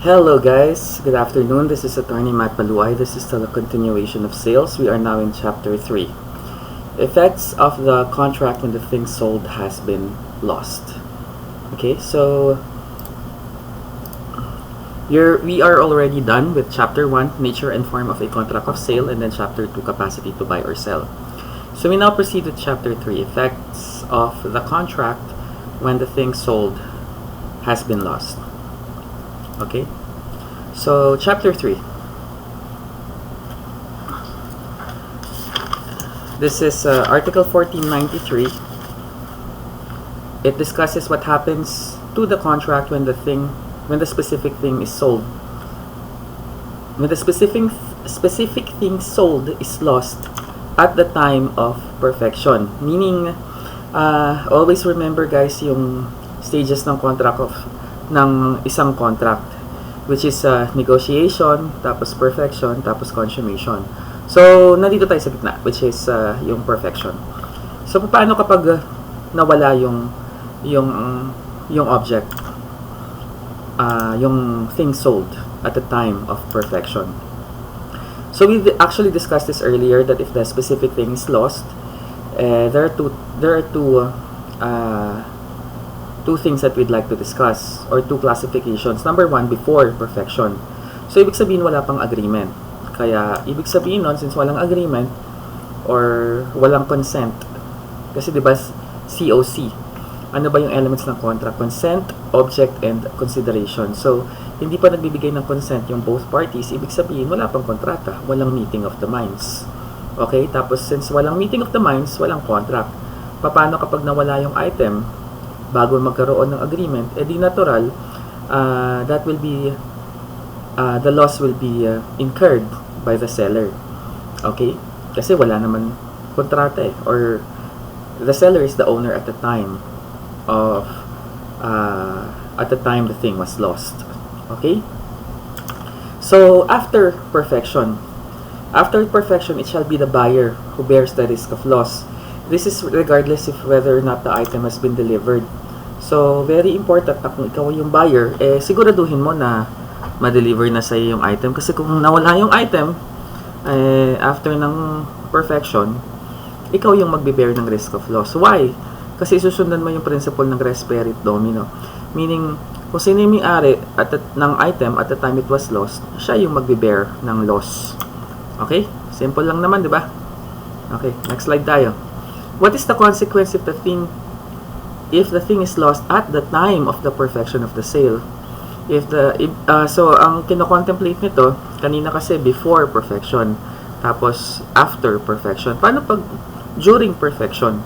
Hello guys, good afternoon. This is Attorney Matt Palu-ay. This is still a continuation of sales. We are now in Chapter 3. Effects of the contract when the thing sold has been lost. Okay, so we are already done with Chapter 1, Nature and Form of a Contract of Sale, and then Chapter 2, Capacity to Buy or Sell. So we now proceed with Chapter 3, Effects of the contract when the thing sold has been lost. Okay, so Chapter 3. This is Article 1493. It discusses what happens to the contract when the specific thing is sold. When the specific thing sold is lost at the time of perfection. Meaning, always remember guys yung stages ng isang contract, which is negotiation, tapos perfection, tapos consummation. So, nandito tayo sa gitna, which is yung perfection. So, paano kapag nawala yung object, yung thing sold at the time of perfection? So, we actually discussed this earlier that if the specific thing is lost, there are two things that we'd like to discuss, or two classifications. Number one, before perfection. So, ibig sabihin wala pang agreement. Kaya, ibig sabihin nun, since walang agreement, or walang consent, kasi diba, COC, ano ba yung elements ng contract? Consent, object, and consideration. So, hindi pa nagbibigay ng consent yung both parties, ibig sabihin wala pang kontrata, walang meeting of the minds. Okay? Tapos, since walang meeting of the minds, walang contract. Paano kapag nawala yung item, bago magkaroon ng agreement, edi natural, that will be, the loss will be incurred by the seller. Okay? Kasi wala naman kontrata or the seller is the owner at the time of, the thing was lost. Okay? So, after perfection, it shall be the buyer who bears the risk of loss. This is regardless if whether or not the item has been delivered. So, very important na kung ikaw yung buyer, siguraduhin mo na ma-deliver na sa'yo yung item. Kasi kung nawala yung item, after ng perfection, ikaw yung magbe-bear ng risk of loss. Why? Kasi susundan mo yung principle ng res perit domino. Meaning, kung sino yung may-ari ng item at the time it was lost, siya yung magbe-bear ng loss. Okay? Simple lang naman, di ba? Okay, next slide tayo. What is the consequence if the thing is lost at the time of the perfection of the sale? So ang kino-contemplate nito, kanina kasi before perfection, tapos after perfection. Paano pag during perfection?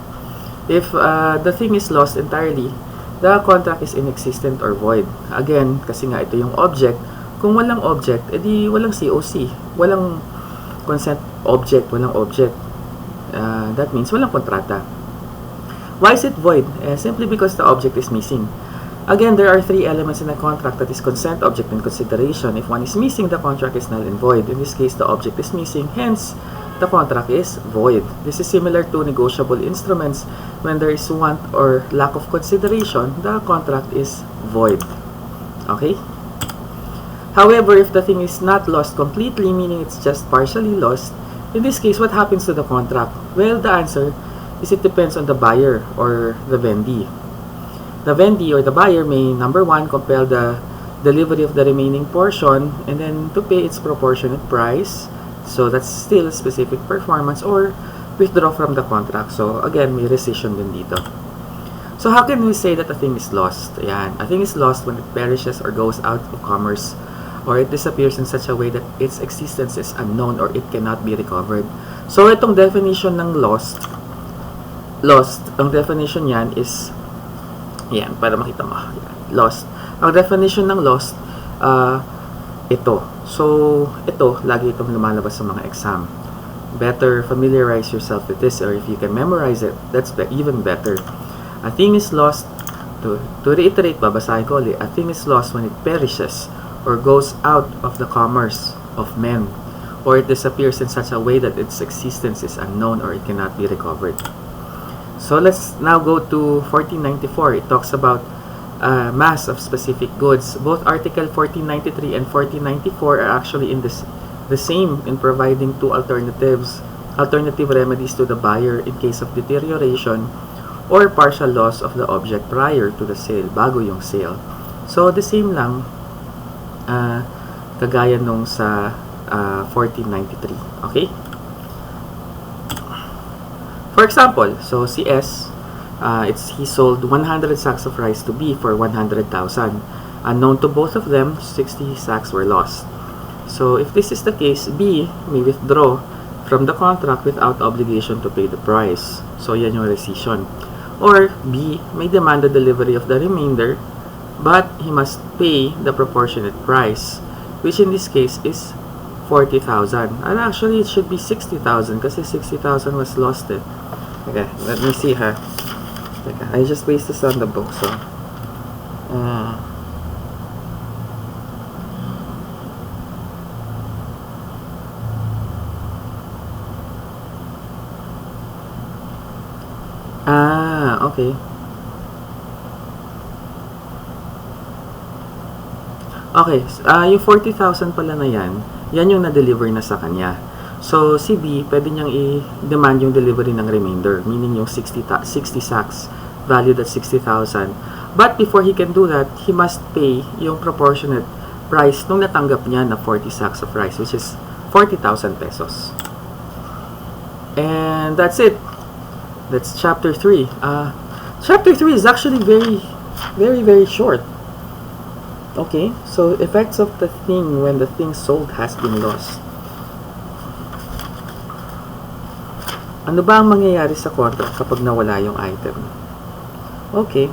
If the thing is lost entirely, the contract is inexistent or void. Again, kasi nga ito yung object. Kung walang object, edi walang COC. Walang consent object, walang object. That means walang kontrata. Why is it void? Simply because the object is missing. Again, there are three elements in a contract, that is consent, object, and consideration. If one is missing, the contract is null and void. In this case, the object is missing, hence, the contract is void. This is similar to negotiable instruments. When there is want or lack of consideration, the contract is void. Okay? However, if the thing is not lost completely, meaning it's just partially lost, in this case, what happens to the contract? Well, the answer is it depends on the buyer or the vendee. The vendee or the buyer may, number one, compel the delivery of the remaining portion and then to pay its proportionate price. So, that's still a specific performance, or withdraw from the contract. So, again, may rescission din dito. So, how can we say that a thing is lost? Ayan. A thing is lost when it perishes or goes out of commerce, or it disappears in such a way that its existence is unknown or it cannot be recovered. So, itong definition ng lost, ang definition yan is, yan, para makita mo, yan, lost. Ang definition ng lost, ito. So, ito, lagi itong lumalabas sa mga exam. Better familiarize yourself with this, or if you can memorize it, that's even better. A thing is lost, to reiterate, babasahin ko ulit, a thing is lost when it perishes or goes out of the commerce of men, or it disappears in such a way that its existence is unknown or it cannot be recovered. So let's now go to 1494. It talks about mass of specific goods. Both Article 1493 and 1494 are actually in the same in providing two alternative remedies to the buyer in case of deterioration or partial loss of the object prior to the sale, bago yung sale. So, the same lang, kagaya nung sa 1493. Okay? For example, so si S, he sold 100 sacks of rice to B for 100,000. Unknown to both of them, 60 sacks were lost. So, if this is the case, B may withdraw from the contract without obligation to pay the price. So, yan yung rescission. Or, B may demand the delivery of the remainder, but he must pay the proportionate price, which in this case is 40,000. And actually, it should be 60,000 kasi 60,000 was lost eh. Okay, let me see ha. Okay, I just pasted this on the book, so okay. Okay, yung 40,000 pala na yan yung na-deliver na sa kanya. So, si B, pwede niyang i-demand yung delivery ng remainder, meaning yung 60 sacks, valued at 60,000. But before he can do that, he must pay yung proportionate price nung natanggap niya na 40 sacks of rice, which is 40,000 pesos. And that's it. That's chapter 3. Chapter 3 is actually very short. Okay, so effects of the thing when the thing sold has been lost. Ano ba ang mangyayari sa contract kapag nawala yung item? Okay.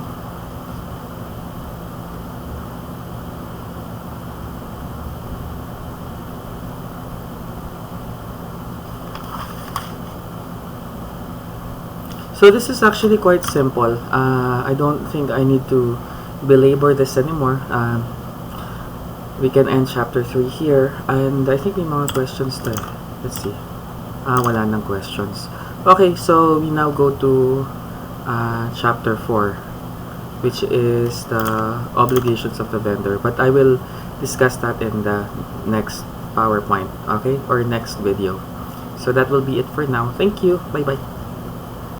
So this is actually quite simple. I don't think I need to belabor this anymore. We can end chapter 3 here, and I think may mga questions tayo. Let's see. Wala nang questions. Okay, so we now go to chapter 4, which is the obligations of the vendor, but I will discuss that in the next PowerPoint, okay, or next video. So that will be it for now. Thank you. Bye bye.